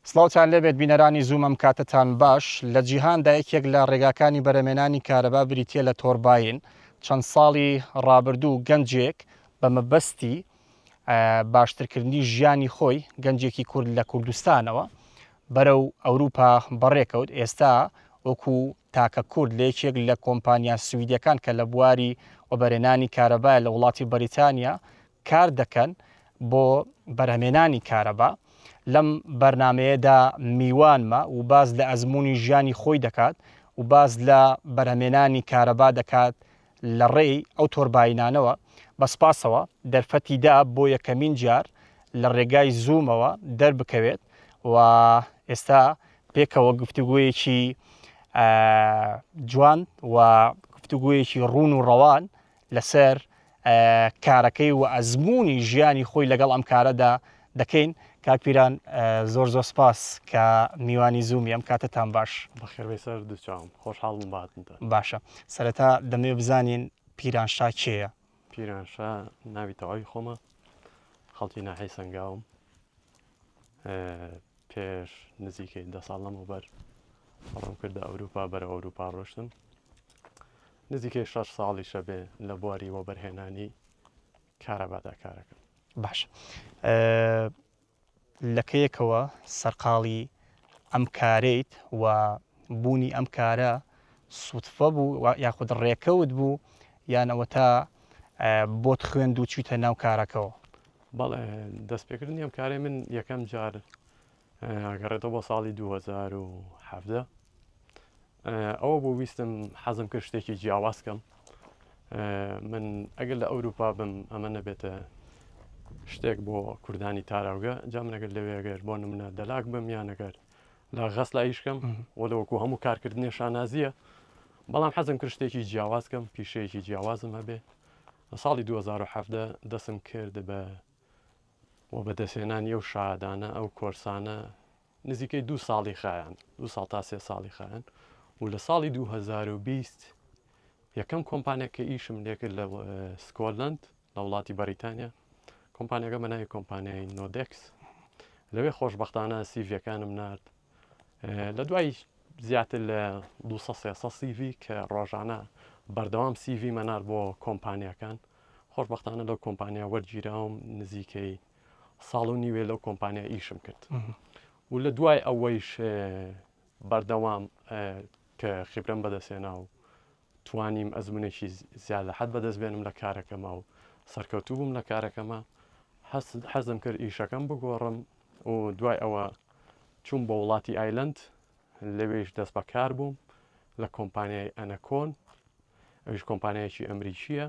سڵاوتان لێبێت بینەرانی زوومەم کاتتان باش لە جیهاندا یەکێک لە ڕێگاکانی بەرهەمێنانی کارەبا بریتیە لە تۆرباین. چەند ساڵی ڕابردوو گەنجێک بە مەبەستی باشترکردنی ژیانی خۆی گەنجێکی کورد لە کوردستانەوە بەرەو ئەوروپا بەڕێکەوت. ئێستا وەکو تاکە کورد لە یەکێک لە کۆمپانیا سویدەکان کە لە بواری وەبەرهێنانی کارەبای لە وڵاتی بەریتانیا کار دەکەن بۆ بەرهەمێنانی کارەبا. لەم بەرنمەیەدا میوانمە و باز لە ئەزمموی ژیانی خۆی دەکات و باز لە بەرهەمێنانی کارەبا دەکات لە ڕێی ئەو تۆرباینانەوە. بەسپاسەوە دەرفەتیدا بۆ یەکەمین جار لە ڕێگای زوومەوە دەربکەوێت و ئێستا پێکەوە گفتوگویەکی جوان و گفتوگویەکی ڕوون و ڕەوان لەسەر کارەکەی و ئەزمموی ژیانی خۆی لەگەڵ ئەم کارەدا دەکەین. کاکپیران زۆر سپاس کە میوانی زوومی ئەم کاتتان باش. بەخێربێ سەر دووچاوم خۆشحاڵم باتنتە. باشە سەرەتا دەمێ بزانین پیرانشا کێیە؟ پیرانشا ناوی تەواوی خۆمە، خەڵکی ناحەی سەنگاوم. پێش نزیکەی 10 ساڵ لەمەوبەر بەڵام کردە ئەوروپا بەرە ئەوروپا ڕۆشتم. نزیکەی 6 ساڵیشە بێ لە بواری وەبەرهێنانی کارەبادا کارەکەم. باش لەکەیەکەوە سەرقاڵی ئەم کارەیت و بوونی ئەم کارە سوودفە بوو یاخود ڕێکەوت بوو یانەوە تا بۆت خوێند و چیتە ناو کارەکەەوە؟ بەڵێ دەستپێکردنی ئەم کارێ من یەکەم جار گەڕێتەوە بۆ ساڵی 2017 ئەوە بۆ ویستم حەزم کرد شتێکی جیاوازکەم. من ئەگەر لە ئەوروپا بم ئەمە نەبێتە شتێک بۆ کوردانی تاراوگە، جا من ئەگەر لەوێگەر بۆ نمونە دەلاک بم یانەگەر لە غەسلایشکەم وەکو هەموو کارکردنی شانازیە، بەڵام حەزم کرد شتێکی جیاوازکەم، پیشەیەکی جیاوازم هەبێ. لە ساڵی 2017 دەسم کرد بە بەدەستهێنانی ئەو شادانە ئەو کۆرسانە نزیکەی 2 ساڵی خایان، 2 ساڵ تا 3 ساڵی خایان و لە ساڵی 2020 یەکەم کۆمپانیەکە ئیشم لێکرد لە سکۆتلەند لە وڵاتی بەریتانیا. کۆمپانیەکە بەناوی کۆمپانیای نۆدێکس. لەوێ خۆشبەختانە سیڤەکانم نرد لە دوای زیاتر لە 200-300 سیڤی کە ڕۆژانە بەردەوام سیڤی مەنار بۆ کۆمپانیەکان. خۆشبەختانە لەو کۆمپانیا وەرگیراوم نزیکەی ساڵ و نیوێ لەو کۆمپانیا ئیشم کرد و لە دوای ئەوەیش بەردەوام کە خیبرەم بەدەستێنا و توانیم ئەزمونێکی زیاد لە حەد بەدەست بێنم لە کارەکەمە و سەرکەوتوو بووم لە کارەکەمە. حەزم کرد ئیشەکەم بگۆڕم و دوای ئەوە چوون بە وڵاتی ئایلند، لەوێش دەست بەکار بووم لە کۆمپانیای ئەنەکۆن، ئەوش کۆمپانیایکی ئەمریکیە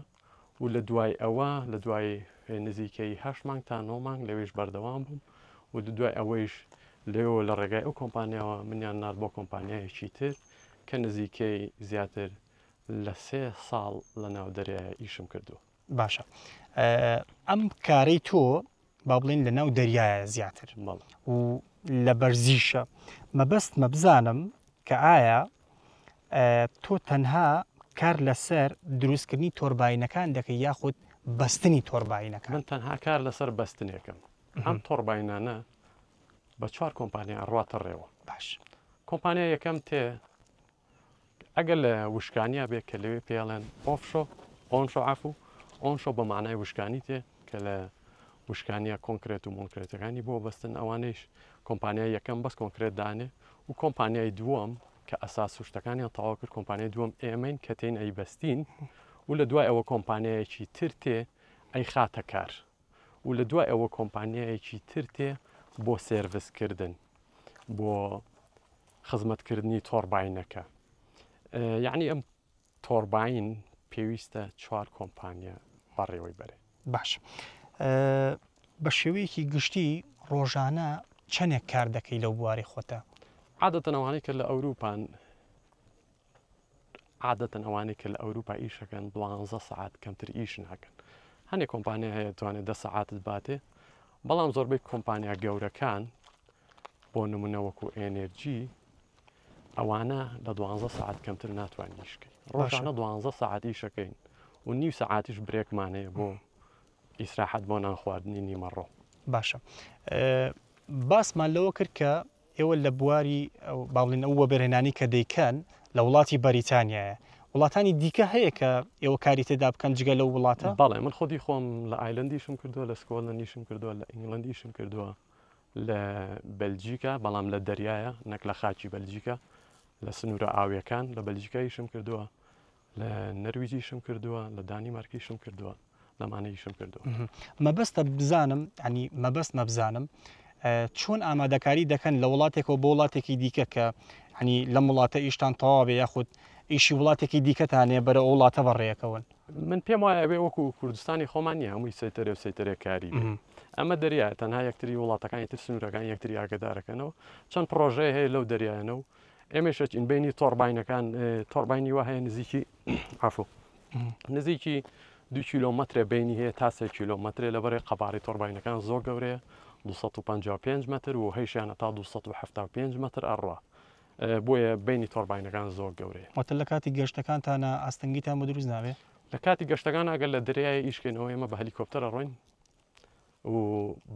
و لە دوای ئەوە لە دوای نزیکەی 8 مانگ تا 9 مانگ لەوێش بەردەوام بووم و دوای ئەوەیش لێەوە لە ڕێگای ئەو کۆمپانیاوە منیان نرد بۆ کۆمپانیایەکی تر کە نزیکەی زیاتر لە 3 ساڵ لە ناو دەریایە ئیشم کردووە. باشە ئەم کارەی تۆ با بڵێن لە ناو دەریایە زیاتر و لە بەرزیشە. مەبەستمە بزانم کە ئایا تۆ تەنها کار لەسەر دروستکردنی تۆرباینەکان دەکەی یاخود بەستنی تۆرباینەکان؟ من تەنها کار لەسەر بەستنێکم. ئەم تۆرباینانە بە 4 کۆمپانیا ڕاتە ڕێوە. باش کۆمپانیا یەکەم تێ ئەگەر لە وشکانیا بێت کە لەوێ پێڵێن ئۆفشۆ ئۆنشۆ عەفو ئۆنشۆ بە معنای وشکانی تێ کە لە وشکانیا کۆنکرێت و مۆنکرێتەکانی بۆ بەستن. ئەوانەیش کۆمپانیای یەکەم بەس کۆنکرێت دانێ و کۆمپانیای دووەم کە ئەساس وشتەکانیان تەواو کرد کۆمپانیای دووەم ئێمەین کە تێن ئەی بەستین و لە دوای ئەوە کۆمپانیایەکی تر تێ ئەی خاتە کار و لە دوای ئەوە کۆمپانیایەکی تر تێ بۆ سێڤیسکردن بۆ خزمەتکردنی تۆرباینەکە. یعنی ئەم تۆرباین پێویستە 4 کۆمپانیا بەڕێوەی بەرێ. باش بە شێوەیەکی گشتی ڕۆژانە چەندێک کار دەکەی لەو بواری خۆتە؟ عادەتەن ئەوانەی کە لە ئەوروپان عادەتەن ئەوانەی کە لە ئەوروپا ئیشەکەن 12 سەعات کەمتر ئیش ناکەن. هەنێک کۆمپانیا هەیە توانێت 10 سەعاتت باتێ، بەڵام زۆربەی کۆمپانیا گەورەکان بۆ نمونە وەکو ئێنێرجی ئەوانە لە 12 سەعات کەمتر ناتوانین ئیشکەین. ڕۆژانە 12 سەعات ئیشەکەین و نیو سەعاتیش برێکمانەیە بۆ ئیسراحەت بۆ نان خواردنی نیمەڕۆ. باشە باسمان لەوە کرد کە ئێوە لە بواری با بڵێن ئەو وەبەرهێنانی کە دەیکەن لە وڵاتی بەریتانیایە وڵاتانی دیکە هەیە کە ئێوە کاری تێدا بکەن جگە لەو وڵاتە؟ بەڵێ من خۆی خۆم لە ئایلندیشم کردووە لە سکۆڵەندیشم کردووە لە ئینگلندیشم کردووە لە بەلجیکا بەڵام لە دەریایە نەک لە خاچی بەلجیکا لە سنوورە ئاویەکان لە بەلجیکاییشم کردووە لە نەرویجیشم کردووە لە دانیمارکیشم کردووە لەمانەیشم کردووە. مەبەستە بزانم ینی مەبەست مەبزانم چۆن ئامادەکاری دەکەن لە وڵاتێکەوە بۆ وڵاتێکی دیکە کە ینی لەم وڵاتە ئیشتان تەواوێ یاخود ئیشی وڵاتێکی دیکەتانێ بەرە وڵاتە بەڕێیەکەون. من پێم وایە بێ وەکو کوردستانی خۆمانی هەمووی سەیتەرێ و سەیتەرێکاری ئەمە دەریایە تەنها یەکتری وڵاتەکانی تر سنوورەکان یەکتری ئاگدارەکەنەوە چەند پرۆژەیە هەیە لەو دەریایەنە و ئێمەشەچ ئینبینی تۆڕباینەکان تۆڕباینی وە هەیە نزیکی عفو نزیکی 2 کیلۆمەترە بینی هەیە تا 3 کیلۆمەترێ لەبەرێ قەباری تۆڕباینەکان زۆر گەورەیە 255 متر و هەیشیانە تا 275 متر ئەڕوا بۆیە بینی تۆڕباینەکان زۆر گەورەیە. واتە لە کاتی گەشتەکانتانە ئاستەنگیتان بە دروست ناوێ؟ لە کاتی گەشتەکان ئەگەر لە دەریای ئیشکەنەوە ئێمە بە هەلیکۆپتەرە ڕۆین و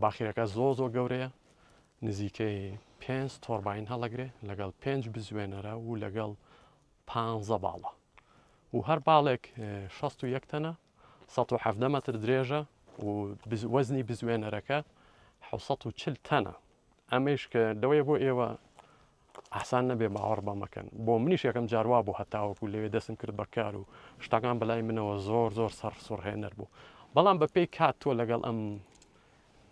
باخیرەکە زۆر گەورەیە نزیکەی 5 تۆڕباین هەڵەگرێ لەگەڵ 5 بزوێنەرە و لەگەڵ 15 باڵە و هەر باڵێک 61 تەنە 170 متر درێژە و وەزنی بزوێنەرەکە 740 تەنە ئەمەش کە لەوەیە بۆ ئێوە ئاسان نەبێ باوەڕ بەمەکەن بۆ منیش یەکەم جاروا بوو هەتاوەکو لەوێ دەستم کرد بەکار و شتەکان بەلای منەوە زۆر سەر سوڕهێنەر بوو بەڵام بە پێی کات تۆ لەگەڵ ئەم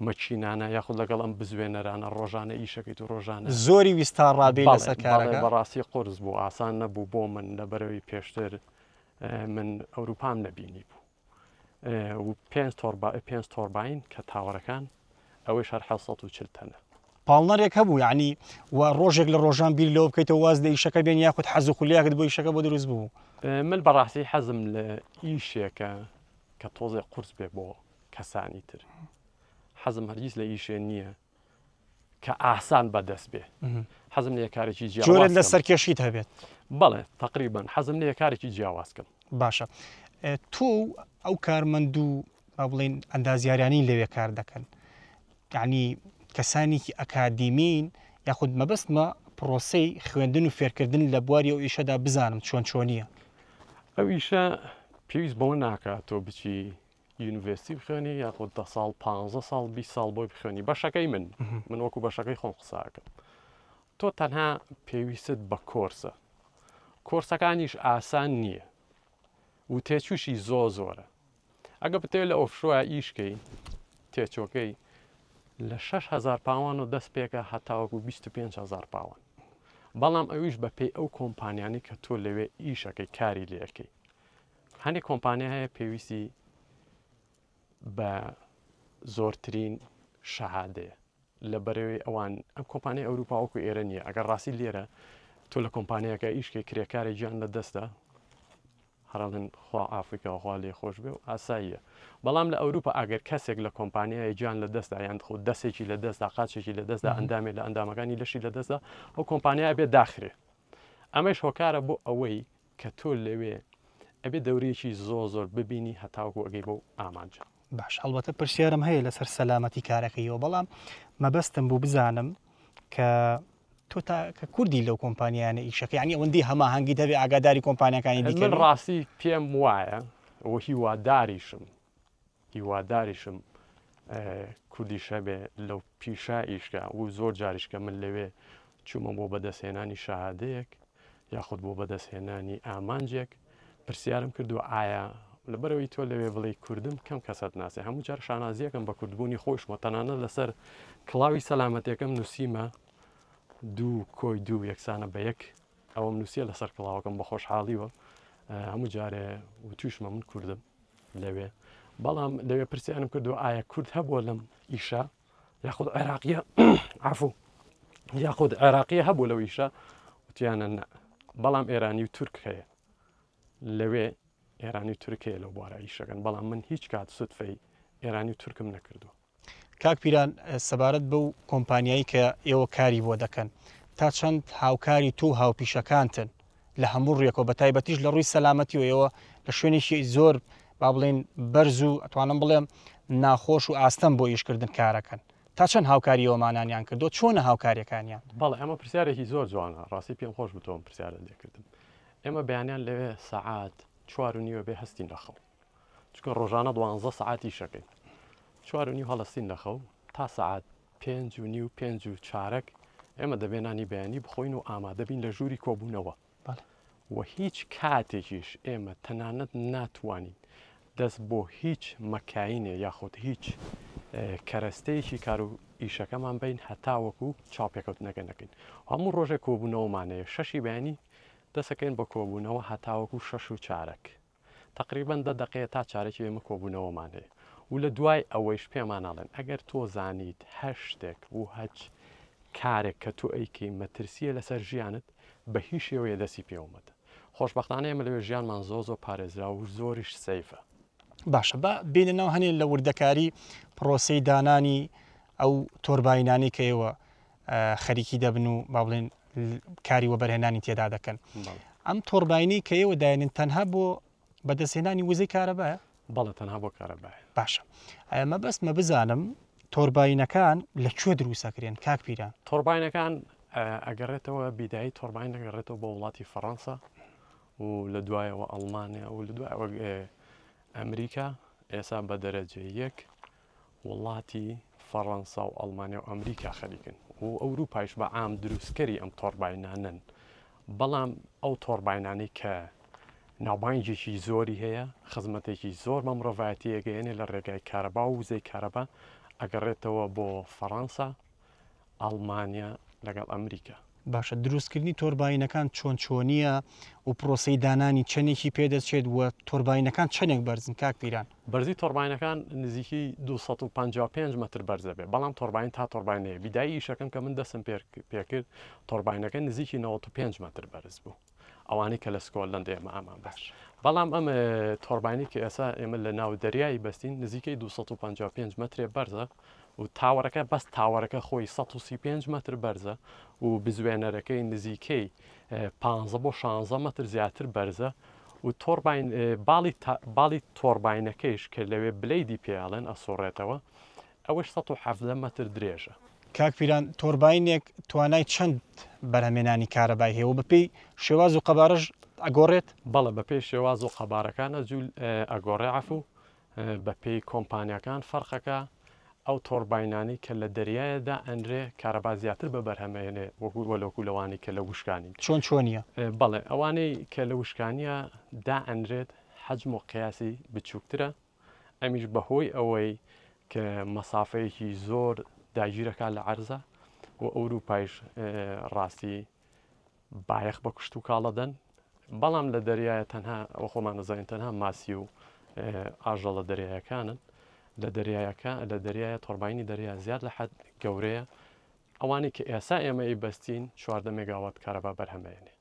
مەچینانە یاخود لەگەڵ ئەم بزوێنەرانە ڕۆژانە ئیشەکەیت و ڕۆژانە زۆری ویستا ڕابێ لەسەر کارەکە بەڕاستی قرس بوو ئاسان نەبوو بۆ من لەبەرەوەی پێشتر من ئەوروپام نەبینی بوو و 5 تۆڕباین کە تاوەڕەکان ئەوەی شەر 740 تەنە پاڵنەرێک هەبوو یعنی و ڕۆژێک لە ڕۆژان بیر لەوە بکەیتەوە واز لە ئیشەکە بێن یاخود حەز و خولیاکت بۆ ئیشەکە بۆ دروست بوو. من بەڕاستی حەزم لە ئیشێکە کە تۆزێ قورس بێ بۆ کەسانی تر حەزم هەرگیز لە ئیشێ نییە کە ئاسان بەدەست بێ حەزم لە کارێکی جۆرت لە سەرکێشیت هەبێت. بەڵێ تقریبان حەزم لە کارێکی جیاوازکەم. باشە تۆ ئەو کارمەند و با بڵێن ئەندازیاریانی لەوێ کار دەکەن یعنی کەسانێکی ئەکادیمین یاخود مەبەستمە پرۆسەی خوێندن و فێرکردن لە بواری ئەو ئیشەدا بزانم چۆنیە. ئەو ئیشە پێویست بەوە ناکات تۆ بچی یونیڤرسیتی بخوێنی یاخود 10 ساڵ 15 ساڵ 20 ساڵ بۆی بخوێنی بەشەکەی من وەکو بەشەکەی خۆم قساکەم تۆ تەنها پێویست بە کۆرسە کۆرسەکانیش ئاسان نییە و تێچوشی زۆرە ئەگە بتێ لە ئۆفشۆە ئیشکەی تێچۆکەی لە 6,000 پاوان و دەست پێکە هەتاوەکو 25,000 پاوان بەڵام ئەویش بە پێی ئەو کۆمپانیانی کە تۆ لەوێ ئیشەکەی کاری لەکەی هەندێک کۆمپانیا هەیە پێویستی بە زۆرترین شەهادەیە لە بەرەوەی ئەوان ئەم کۆمپانیای ئەوروپا وەکو ئێرە نییە ئەگەر ڕاستی لێرە تۆ لە کۆمپانیەکە ئیشکی کرێکاری گیان لە دەستدا هەڕڵن خوا ئافریکاخوا لێ خۆش بێ و ئاساییە بەڵام لە ئەوروپا ئەگەر کەسێک لە کۆمپانیای گیان لە دەستدا یان خۆ دەستێکی لە دەستدا قاچێکی لە دەستدا ئەندامێ لە ئەندامەکانی لەشی لە دەستدا ئەو کۆمپانیای بێ داخرێ ئەمەش هۆکارە بۆ ئەوەی کە تۆ لەوێ ئەبێ دەورێکی زۆر ببینی هەتاوەکو ئەگەی بۆ ئامانجە. باش هەڵبەتە پرسیارم هەیە لەسەر سەلامەتی کارەکەیەوە بەڵام مەبەستم بوو بزانم کە تۆ کە کوردی لەو کۆمپانیانە ئیشەکە ینی ئەوەندی هەماهەنگی دەبێ ئاگاداری کۆمپانیەکانی دیکە. من ڕاستی پێم وایە ئەوە هیواداریشم کوردیشە بێ لەو پیشا ئیشکە و زۆر جاریشکە من لەوێ چوومە بۆ بەدەستهێنانی شەهادەیەک یاخود بۆ بەدەستهێنانی ئامانجێک پرسیارم کردو ئایا لەبەرەوەی تۆ لەوێ بڵێ کوردم کەم کەسەت ناسێ هەموو جار شانازیەکەم بە کوردبوونی خۆشمە تەنانە لەسەر کڵاوی سەلامەتیەکەم نووسیمە 2 یەکسانە بە یەک ئەوەم نووسیە لەسەر کڵاوەکەم بە خۆشحاڵیوە هەموو جارێ و توشمە من کوردم لەوێ بەڵام لەوێ پرسیارم کردو ئایا کورد هەبووە لەم ئیشە یاخود عێراقیە عفو یاخود عێراقیە هەبوو لەو ئیشە وتیانە بەڵام ئێرانی و تورک هەیە لەوێ ئێرانی تورکەیە لەو بوارە ئیشەکەن بەڵام من هیچ کات سوتفەی ئێرانی و تورکم نەکردووە. کاک پیران سەبارەت بەو کۆمپانیایی کە ئێوە کاری بۆ دەکەن تا چەند هاوکاری تو هاوپیشەکانتن لە هەموو ڕێکەوە بە تایبەتیش لە ڕووی سەلامەتی و ئێوە لە شوێنێکی زۆر با بڵێن بەرز و ئەتوانم بڵێم ناخۆش و ئاستەم بۆ ئیشکردن کارەکەن تا چەند هاوکاری ئەومانانیان کردو چۆنە هاوکاریەکانیان بەڵێ ئەمە پرسیارێکی زۆر جوانە ڕاستی پێم خۆش بتەوە پرسیارە لێکردم ئێمە بەیانیان لەوێ سەعات 4:30 بێ هەستین لەخەو چکە ڕۆژانە 12 سەعاتی شەکەین 4:30 هەڵستین لەخەو تا سەعات 5:30 5:04 ئێمە دەبێنانی بەیانی بخۆین و ئامادە بین لە ژووری کۆبوونەوە و هیچ کاتێکیش ئێمە تەنانەت ناتوانین دەست بۆ هیچ مەکاینێ یاخود هیچ کەرەستەیەکی کار و ئیشەکەمان بین هەتاوەکو چاپێکەوتنەکە نەکەین هەموو ڕۆژێک کۆبوونەوەمانەیە شەشی بەیانی دەسەکەین بە کۆبوونەوە هەتاوەکو 6:04 تقریبان 10 دقەیە تا چارێکی ئێمە کۆبوونەوەمانەیە و لە دوای ئەوەیش پێماناڵێن ئەگەر تۆ زانیت هەر شتێک و هەچ کارێک کە تۆ ئەیکەی مەترسیە لەسەر ژیانت بە هیچ شێوەیە دەستی پێومەتە خۆشبەختانە ئێمە لەوێ ژیانمان زۆ پارێزرا و زۆریش سەیفە باشە بە بینەوە هەنێ لە وردەکاری پرۆسی دانانی ئەو تۆرباینانی کە ئێوە خەریکی دەبن و با بڵێن کاری وەبەرهێنانی تێدا دەکەن ئەم تۆرباینی کە ئێوە داێنن تەنها بۆ بەدەستهێنانی وزەی کارەبایە بەڵێ تەنها بۆ کارەبایە باشە ئەمە بەستمە بزانم تۆرباینەکان لەکوێ دروستەکرێن کاک پیران تۆرباینەکان ئەگەڕێتەوە بیدایی تۆرباین دەگەڕێتەوە بۆ وڵاتی فەڕەنسا و لە دوایەوە ئەڵمانیا و لە دوایەوە ئەمریکا ئێستا بە دەرەجە یەک وڵاتی فەڕەنسا و ئەڵمانیا و ئەمریکا خەریکن و ئەوروپایش بە عام دروستکەری ئەم تۆرباینانن بەڵام ئەو تۆرباینانی کە ناوبانگێکی زۆری هەیە خزمەتێکی زۆر بە مرۆڤایەتیەگەیەنێ لە ڕێگای کارەبا و وزەی کارەبا ئەگەڕێتەوە بۆ فەڕەنسا ئەڵمانیا لەگەڵ ئەمریکا باشە دروستکردنی تۆرباینەکان چۆن چۆنیە و پرۆسی دانانی چەندێکی پێدەچێت وە تۆرباینەکان چەندێک بەرزن کاک پیران بەرزی تۆرباینەکان نزیکی 255 متر بەرزە بێ بەڵام تۆرباین تا تۆرباینەیە بیدایی ئیشەکەم کە من دەسم پێکرد تۆرباینەکە نزیکی 95 متر بەرز بوو ئەوانەی کە لە سکۆتلەند ئێمە ئامان باش بەڵام ئەم تۆرباینی کە ئێستا ئێمە لە ناو دەریایی بەستین نزیکەی 255 مترێ بەرزە و تاوەرەکە بەس تاوەرەکە خۆی 135 متر بەرزە و بزوێنەرەکەی نزیکەی 15 بۆ 16 متر زیاتر بەرزە و باڵی تۆرباینەکەیش کە لەوێ بلیدی پێیاڵێن ئەسۆڕێتەوە ئەوەش 170 متر درێژە کاک پیران تۆرباینێک توانای چەند بەرهەمێنانی کارەبای هەیە و بەپێی شێواز و قەبارەش ئەگۆڕێت بەڵێ بەپێی شێواز و قەبارەکانە جوول ئەگۆڕێ عەفو بەپێی کۆمپانیەکان فەرقەکە ئەو تۆرباینانی کە لە دەریایەدا ئەندرێ کارەبا زیاتر بە بەرهەمێنێ وەکو لەوانی کە لە وشکانی چۆن چۆنیە بەڵێ ئەوانەی کە لە وشکانیە دا ئەندرێت حەجم و قیاسی بچووکترە ئەمیش بەهۆی ئەوەی کە مەسافەیەکی زۆر داگیرەکە لە عەرزە و ئەوروپایش ڕاستی بایەخ بە کوشت و کاڵەدەن بەڵام لە دەریایە تەنها ئەو خۆمان نەزانین تەنها ماسی و ئاژەڵە دەریایەکانن لە دەریایە تۆرباینی دەریا زیاد لە حەد گەورەیە ئەوانی کە ئێستا ئێمە بەستین 14 مێگاوات کارەبا بەرهەمێنێ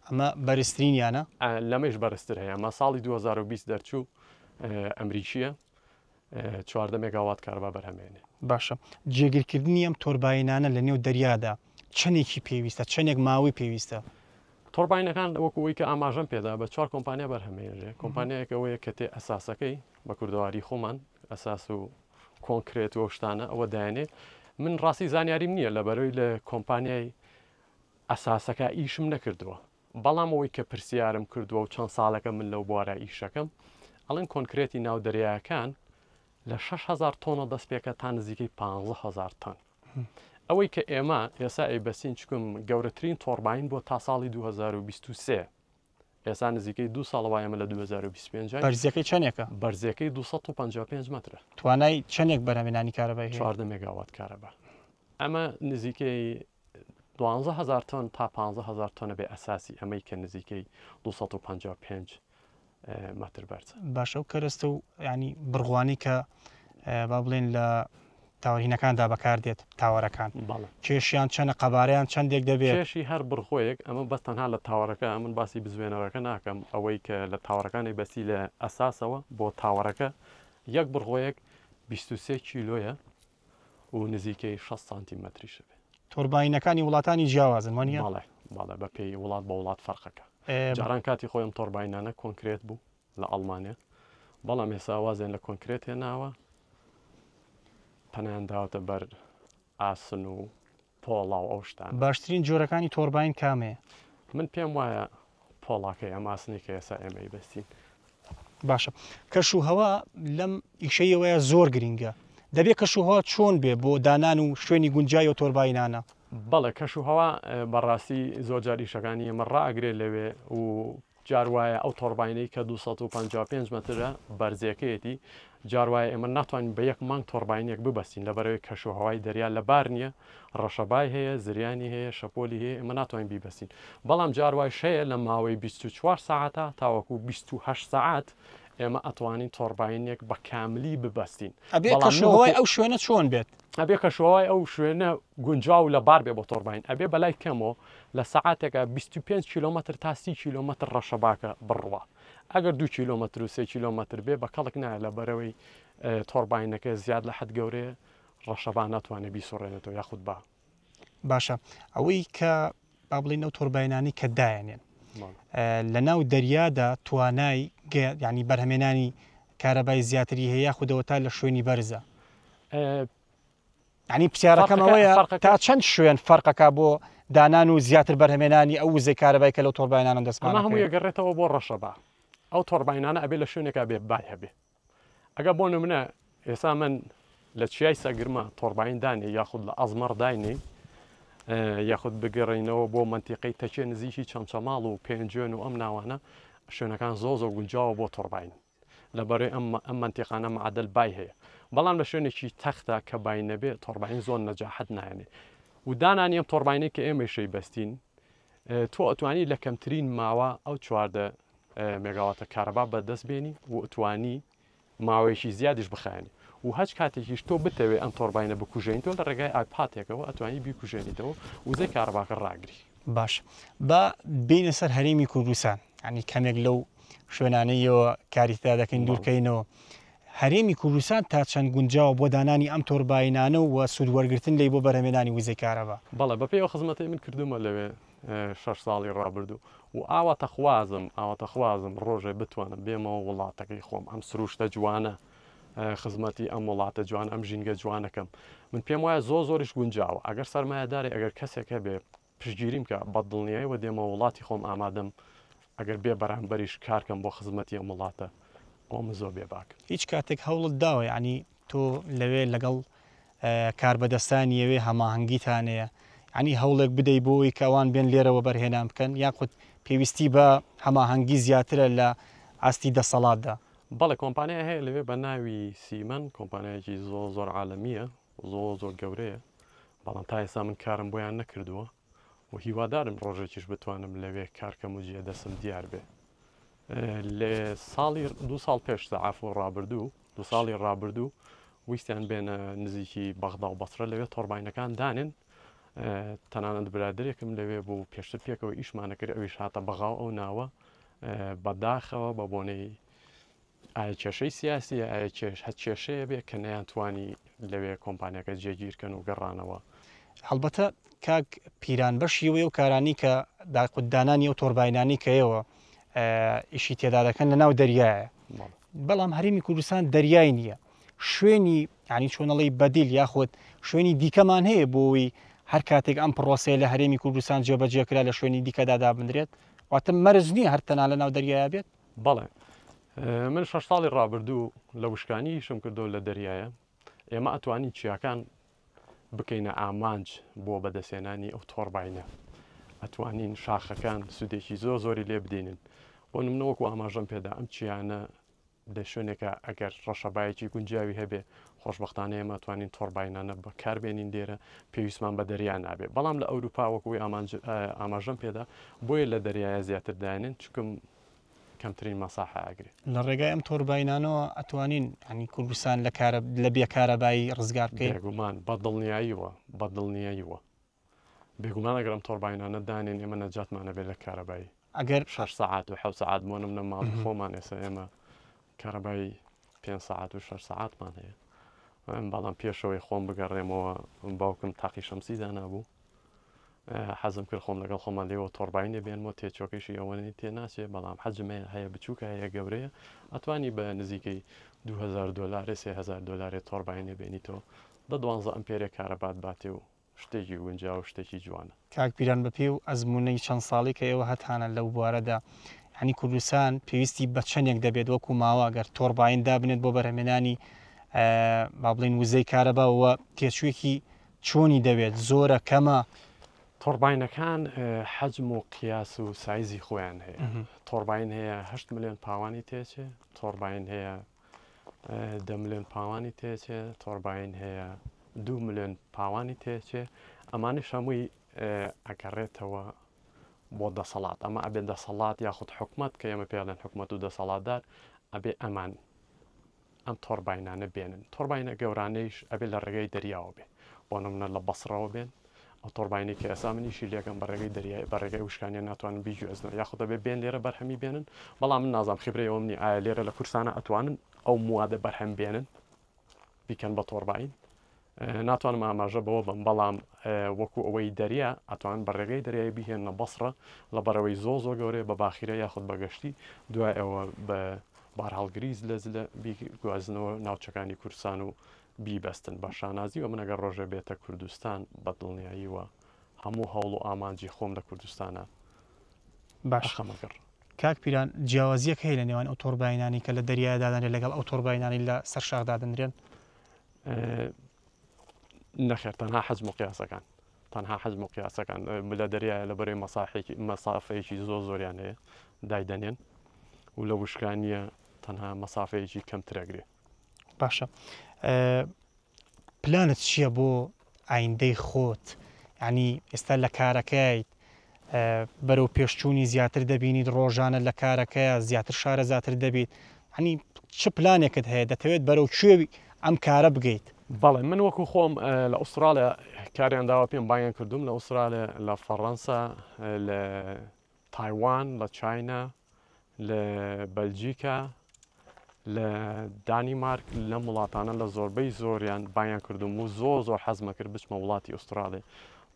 ئەمە بەرزترینیانە لەمەش بەرزتر هەیە ئەمە ساڵی 2020 دەرچوو ئەمریکیە 14 مێگاوات کارەبا بەرهەمێنێ باشە جێگیرکردنی ئەم تۆرباینانە لە نێو دەریادا چەندێکی پێویستە چەندێک ماوەی پێویستە تۆرباینەکان وەکوەوەی کە ئاماژەم پێدا بە 4 کۆمپانیا بەرهەمێنێ کۆمپانیایەکەوەیە کە تێ ئەساسەکەی بە کوردەواری خۆمان ئەساس و کۆنکرێت و شتانە ئەوە دایانێ من ڕاستی زانیاریم نییە لەبەرەوەی لە کۆمپانیای ئەساسەکە ئیشم نەکردووە بەڵام ئەوەی کە پرسیارم کردووە و چەند ساڵەکە من لەو بوارە ئیشەکەم ئەڵێن کۆنکرێتی ناو دەریایەکان لە 6,000 تۆنە دەست پێکە تا نزیکەی 15,000 تۆن ئەوەی کە ئێمە ئێستا ئەیبەستین چکم گەورەترین تۆرباین بۆ تا ساڵی 2023 ئێستا نزیکەی 2 ساڵەوە ئێمە لە 2025 بەرزەکەی چەندێکە بەرزەکەی 255 مترە توانای چەندێک بەرهەمێنانی کارەبای 14 مێگاوات کارەبا ئەمە نزیکەی 12,000 تۆن تا 15,000 تۆنە بێ ئەساسی ئەمەی کە نزیکەی 255 متر بەرزە باشە و کەرەستە و ینی بڕغوانی کە با بڵێن لە تاوەرهینەکاندا بەکاردێت تاوەرەکان کێشیان چەنە قەبارەیان چەندێک دەبێت کێشی هەر بڕخۆیەک ئەمە بەس تەنها لە تاوەرەکە من باسی بزوێنەوەەکە ناکەم ئەوەی کە لە تاوەرەکانی بەسی لە ئەساسەوە بۆ تاوەرەکە یەک بڕخۆیەک 23 کیلۆیە و نزیکەی 6 سانتیمەتریشە بێ تۆرباینەکانی وڵاتانی جیاوازن وانە باڵێ بە پێی وڵات بە وڵات فەرقەکە جاران کاتی خۆیان تۆرباینانە کۆنکرێت بوو لە ئەڵمانیا بەڵام ێستا وازێن لە کۆنکرێت هێناوە پەنیان داوەتە بەر ئاسن و پۆڵاو ئەو شتان باشترین جۆرەکانی تۆربین کامەیە؟ من پێم وایە پۆڵاکەی ئەم ئاسنی کە ئێستا ئێمەی بەستین. باشە کەش و هەوا لەم ئیشەیەوەیە زۆر گرینگە دەبێت کەش و هەوا چۆن بێ بۆ دانان و شوێنی گونجای و تۆربینانە؟ بەڵێ کەش و هەوا بەڕاستی زۆر جار ئیشەکانی ئێمە ڕائگرێت لەوێ و جاروایە ئەو تۆربینەی کە 255 مترە بەرزەکەیەتی جاروایە ئێمە ناتوانین بە یەک مانگ تۆربینێک ببەستین لەبەرەوەی کەش و هەوای دەریا لە بار نییە ڕەشەبای هەیە زریانی هەیە شەپۆلی هەیە ئێمە ناتوانین بیبەستین بەڵام جاروای شەیە لە ماوەی 24 ساعتە تاوەکو 28 ساعت ئێمە ئەتوانین تۆربینێک بە کاملی ببەستین. ئەبێ کەشوهەوای ئەو شوێنە چۆن بێت؟ ئەبێ کەشەوەی ئەو شوێنە گونجاو لە بار بێ بۆ تۆربین ئەبێ بەلای کەمەوە لە سەعاتێکە 25 کیلومتر تا 30 کیلومتر ڕەشەباکە بڕوە ئەگەر 2 کیلومتر و 3 کیلومتر بێ بە کەڵک نایە لە بەرەوەی تۆربینەکە زیاد لە حد گەورەیە ڕەشەبا ناتوانێت بیسوڕێنێتەوە یاخود با. باشە ئەوەی کە با بڵین ئەو تۆربینانی کە دایانێن لە ناو دەریادا توانای ینی بەرهەمێنانی کارەبای زیاتری هەیە خودەوە تا لە شوێنی بەرزە ینی پرسیارەکەمەوەیە تا چەند شوێن فەرقەکە بۆ دانان و زیاتر بەرهەمێنانی ئەو وزەی کارەبای کە لەو تۆربینانە دەستمان هەموو یەگەڕێتەوە بۆ ڕەشەبا ئەو تۆربینانە ئەبێ لە شوێنێکا بێ بای هەبێ ئەگە بۆ نمونە ئێستا من لە چیای سەگرمە تۆربین دانێ یاخود لە ئەزمەڕ داینێ یاخود بگەڕینەوە بۆ منتیقەی تەچێ نزیکی چەمچەماڵ و پێنجێن و ئەم ناوانە شوێنەکان زۆ گونجاوە بۆ تۆربین لەبەرەوەی ئەم منتیقانە معادل بای هەیە بەڵام لە شوێنێکی تەختە کە بای نەبێ تۆربین زۆر نەجاحەت نایێنێ و دانانی ئەم تۆربینەی کە ئێمە شەی بەستین تۆ ئەتوانی لە کەمترین ماوە ئەو چواردە مێگاواتە کارەبا بەدەست بێنی و ئەتوانی ماوەیەکی زیادیش بخایێنی و هەچ کاتێکیش تۆ بتەوێ ئەم تۆربینە بکوژێن تۆ لە ڕێگای ئایپاتێکەوە ئەتوانی بیکوژێنیتەوە وزەی کارەباکە ڕاگری. باش با بینە سەر هەرێمی کوردستان ینی کەمێک لەو شوێنانەیەوە کاریتا دەکەین دوورکەینەوە هەرێمی کوردستان تا چەند گونجاوە بۆ دانانی ئەم تۆربینانە و سوودوەرگرتن لی بۆ بەرهەمێنانی وزەی کارەبا؟ بەڵێ بەپێی ئەو خزمەتی من کردومە لەوێ 6 ساڵی ڕابردوو و ئاواتەخوازم ڕۆژێ بتوانم بێمەوە وڵاتەکەی خۆم ئەم سروشتە جوانە خزمەتی ئەم وڵاتە جوان ئەم ژینگە جوانەکەم من پێم وایە زۆریش گونجاوە ئەگەر سەرمایهداری ئەگەر کەسێک هەبێ پشتگیریم کە بەدڵنیاییەوە دێمە وڵاتی خۆم ئامادەم ئەگەر بێ بەرامبەریش کارکەم بۆ خزمەتی ئەم وڵاتە ئەومە زۆر بێ باک. هیچ کاتێک هەوڵت داوە ینی تۆ لەوێ لەگەڵ کاربەدەستانیەوێ هەماهەنگیتانەیە ینی هەوڵێک بدەی بۆی کەوان بێن لێرەوە بەرهێنان بکەن یاخود پێویستی بە هەماهەنگی زیاترە لە ئاستی دەسەڵاتدا؟ بەڵێ کۆمپانیا هەیە لەوێ بە ناوی سیمەن کۆمپانیایەکی زۆر عالەمیە زۆر گەورەیە بەڵام تا ئێستا من کارم بۆیان نەکردووە و هیوادارم ڕۆژێکیش بتوانم لەوێ کارکەم و جێ دەسم دیار بێ. لێ ساڵی 2 ساڵ پێش عفو ڕابردوو 2 ساڵی ڕابردوو ویستیان بێنە نزیکی بەغدا و بەسرە لەوێ تۆربینەکان دانێن تەنانەت برادێکم لەوێ بوو پێشتر پێکەوە ئیشمانەکرد ئەویش هاتە بەغاو ئەو ناوە بەداخەوە بە بۆنەی ئایا کێشەی سیاسیە ئایا هەت کێشەیە بێ کە نەیانتوانی لەوێ کۆمپانیەکە جێگیرکەن و گەڕانەوە. هەڵبەتە کاک پیران بەشیەوەی و کارانی کە داقوددانانی ئەو تۆربینانی کەیەوە ئیشی تێدا دەکەن لە ناو دەریایە بەڵام هەرێمی کوردستان دەریای نییە شوێنی ینی چۆنەڵی بەدیل یاخود شوێنی دیکەمان هەیە بۆی هەر کاتێک ئەم پرۆسەیە لە هەرێمی کوردستان جێبەجێکرا لە شوێنی دیکەدادا بنرێت واتە مەرج نییە هەر تەنها لە ناو دەریایە بێت؟ بەڵێ من 6 ساڵی ڕابردوو لە وشکانی شم کردو لە دەریایە ئێمە ئەتوانی چیاکان بکەینە ئامانج بۆ بەدەستێنانی ئەو تۆربینە ئەتوانین شاخەکان سودێکی زۆری لێ بدێنن بۆ نمونەوەکو ئاماژەم پێدا ئەم چیانە لە شوێنێکە ئەگەر ڕەشەبایەکی گونجاوی هەبێ خۆشببختانە ئێمە توانین تۆربینانە بەکاربێنین دێرە پێویستمان بە دەریا نابێ بەڵام لە ئەوروپا وەکوی ئاماژەم پێدا بۆیە لە دەریایە زیاتر داێنن چکم کەمترین مەساحە ئاگرێت لە ڕێگای ئەم تۆربینانەوە ئەتوانین ینی کوردستان لە بێکارەبایی ڕزگار بکەین؟ بێگومان بەدڵنیاییوە بێگومان ئەگەر ئەم تۆربینانە دانێن ئێمە نەجاتمانە بێت لە کارەبایی ئەگەر 6 ساعات و 7 ساعات بۆنم نە ماڵ خۆمان ئێستا ئێمە کارەبایی 5 ساعات و 6 ساعاتمان هەیە بەڵام پێشەوەی خۆم بگەڕێمەوە باوکم تاقی شەمسیدا نبوو حەزم کرد خۆم لەگەڵ خۆمان لێەوە تۆربینێ بێنمەوە تێچۆکیشی ئەوەی تێناسێ بەڵام حەجمەیە هەیە بچووکە هەیە گەورەیە ئەتوانی بە نزیکەی $2000 $3000 تۆربینێ بێنیتەوە بە 12 ئەمپێرە کارەبات باتێ و شتێکی گونجا و شتێکی جوانە. کاک پیران بە پێی و ئەزمونەی چەند ساڵی کە ئێوە هەتانە لەو بوارەدا هەنی کوردستان پێویستی بە چەندێک دەبێت وەکو ماوە گەر تۆڕباین دابنێت بۆ بەرهەمێنانی با بڵین وزەی کارەباوە تێچوویەکی چۆنی دەوێت زۆرە کەمە؟ تۆڕباینەکان حەجم و قیاس و سایزی خۆیان هەیە. تۆڕباین هەیە 8 ملیۆن پاوانی تێچێ، تۆڕباین هەیە 10 ملیۆن پاوانی تێچێ، تۆڕباین هەیە 2 ملیۆن پاوانی تێچێ. ئەمانی هەمووی ئەگەڕێتەوە بۆ دەسەڵات. ئەمە ئەبێ دەسەڵات یاخود حکومت کە ئێمە پێڵێن حکومت و دەسەڵاتدار ئەبێ ئەمان ئەم تۆڕباینانە بێنن. تۆڕباینە گەورانەیش ئەبێ لە ڕێگەی دەریاوە بێ، بۆ نمونە لە بەسڕەوە بێن. ئەو تۆڕباینی کە ئێستا منیشی لێکم بە ڕێگەی دەریای بە ڕێگەی وشکانیان ناتوانن بیگوێزنەوە یاخودە بێ بێن لێرە بەرهەمی بێنن. بەڵام من نازانم خبرەیەوە منی ئایا لێرە لە کورسانە ئەتوانن ئەو موادە بەرهەم بێنن بیکەن بە تۆڕباین. ناتوانم ئاماژە بەوە بم، بەڵام وەکو ئەوەی دەریا ئەتوان بە ڕێگەی دەریایی بیهێنە بەسڕە لە بەرەوەی زۆ گەورەیە بە باخیرە یاخود بەگەشتی دوای ئەوە بە بارهەڵگریز لە گوازنەوە ناوچەکانی کوردستان و بیبەستن بە شانازی و من ئەگەر ڕۆژە بێتە کوردستان بە دڵنیاییوە هەموو هەوڵ و ئامانجی خۆم لە کوردستانە باش خەمەگەڕ. کاک پیران جیاوازیەک هەیە لە نێوان ئەو تۆڕباینانی کە لە دەریادادانێت لەگەڵ ئەو تۆڕباینانی لە سەر شاردادنرێن؟ نەخێر تەنها حەجم و قیاسەکان تەنها حەجم و قیاسەکان لە دەریایە لە بەرەی مەسافەیەکی زۆریان هەیە دایدەنێن و لە وشکانیە تەنها مەسافەیەکی کەمترەگرێ. باشە پلانت چییە بۆ ئایندەی خۆت؟ ینی ئێستا لە کارەکەیت بەرەو پێشچوونی زیاتر دەبینیت ڕۆژانە لە کارەکەیە زیاتر شارەزاتر دەبیت، هەنی چ پلانێکت هەیە دەتەوێت بەرەو کوێوی ئەم کارە بگەیت؟ بەڵێ من وەکو خۆم لە ئوسترالیا کاریان داوە پێم باەن کردوم لە ئوسترالیا لە فەڕەنسا لە تایوان لە چاینا لە بەلجیکا لە دانیمارک لە وڵاتانە لە زۆربەی زۆریان باەن کردوم و زۆر حەزمە کرد بچمە وڵاتی ئوسترالی.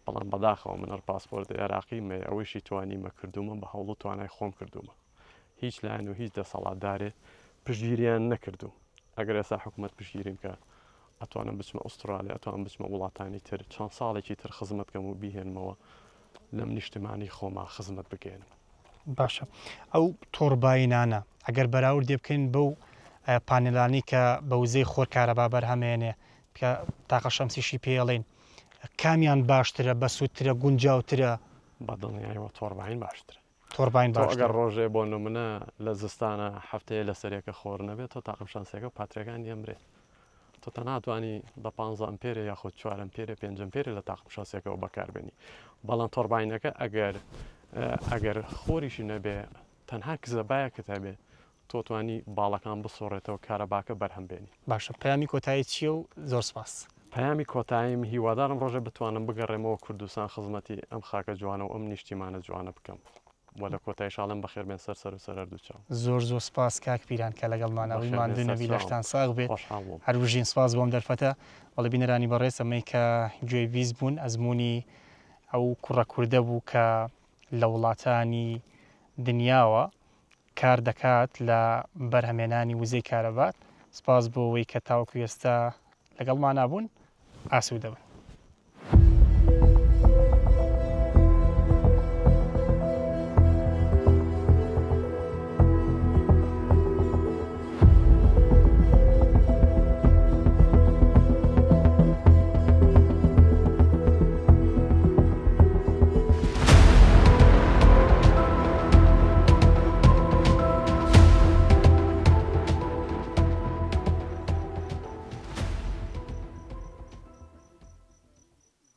بەڵام بەداخەوە منەر پاسپۆرت عێراقی مێ ئەوەیشی توانیمە کردومە بە هەوڵ و توانای خۆم کردومە. هیچ لایەن و هیچ دەسەڵاتدارێ پشگیریان نەکردو. ئەگەر ئێستا حکوومەت پشگیریم کە ئەتوانم بچمە ئوسترالیا ئەتوانم بچمە وڵاتانی تر چەند ساڵێکی تر خزمەتکەم و بیهێنمەوە لەم نیشتمانی خۆما خزمەت بگەێنم. باشە ئەو تۆڕباینانە ئەگەر بەراورد دێ بکەین بەو پانێلانی کە بە وزەی خۆر کارەبا بەرهەمێنێ کە تاقە شەمسیشی پێڵێن کامیان باشترە بە سوودترە گونجاوترە؟ بەدڵنیایەوە تۆڕباین باشترە. تۆڕباین باشترە. ئەگەر ڕۆژێ بۆ نمونە لە زستانە هەفتەیە لە سەرێکە خۆر نەبێت تۆ تاقم شانسێکە پاترەکان ئەمرێت. تۆ تەناتوانی بە 15 ئەمپێرە یاخود 4 ئەمپێرە 5 ئەمپێرە لە تاقم شانسێکەوە بەکاربێنی. بەڵام تۆڕباینەکە ئەگەر خۆریشی نەبێ تەنها کزەبایەکت هەبێ تۆ توانی باڵەکان بسۆڕێتەوە کارەباکە بەرهەم بێنی. باشە پەیامی کۆتایی چییە و زۆر سپاس. پەیامی کۆتاییم هیوادارم ڕۆژە بتوانم بگەڕێمەوە کوردستان خزمەتی ئەم خاکە جوانە و ئەم نیشتیمانە جوانە بکەم. وە لە کۆتای شاڵم بەخێر بێن سەر و سەر دووچاو. زۆر سپاس کاک پیران کە لەگەڵمانەوەی ماندوونەوی لەشتان ساغ بێت. هەروژین سپاس بۆم دەرفەتە وەڵە بینەرانی بەڕێز ئەمەی کە گوێی ویز بوون ئەزمموی ئەو کوڕە کووردە بوو کە لە وڵاتانی دنیاوە کار دەکات لە بەرهەمێنانی وزەی کارەبات. سپاس بۆ ئەوەی کە تاوەکو ئێستا لەگەڵمان نابوون ئاسوودەبن.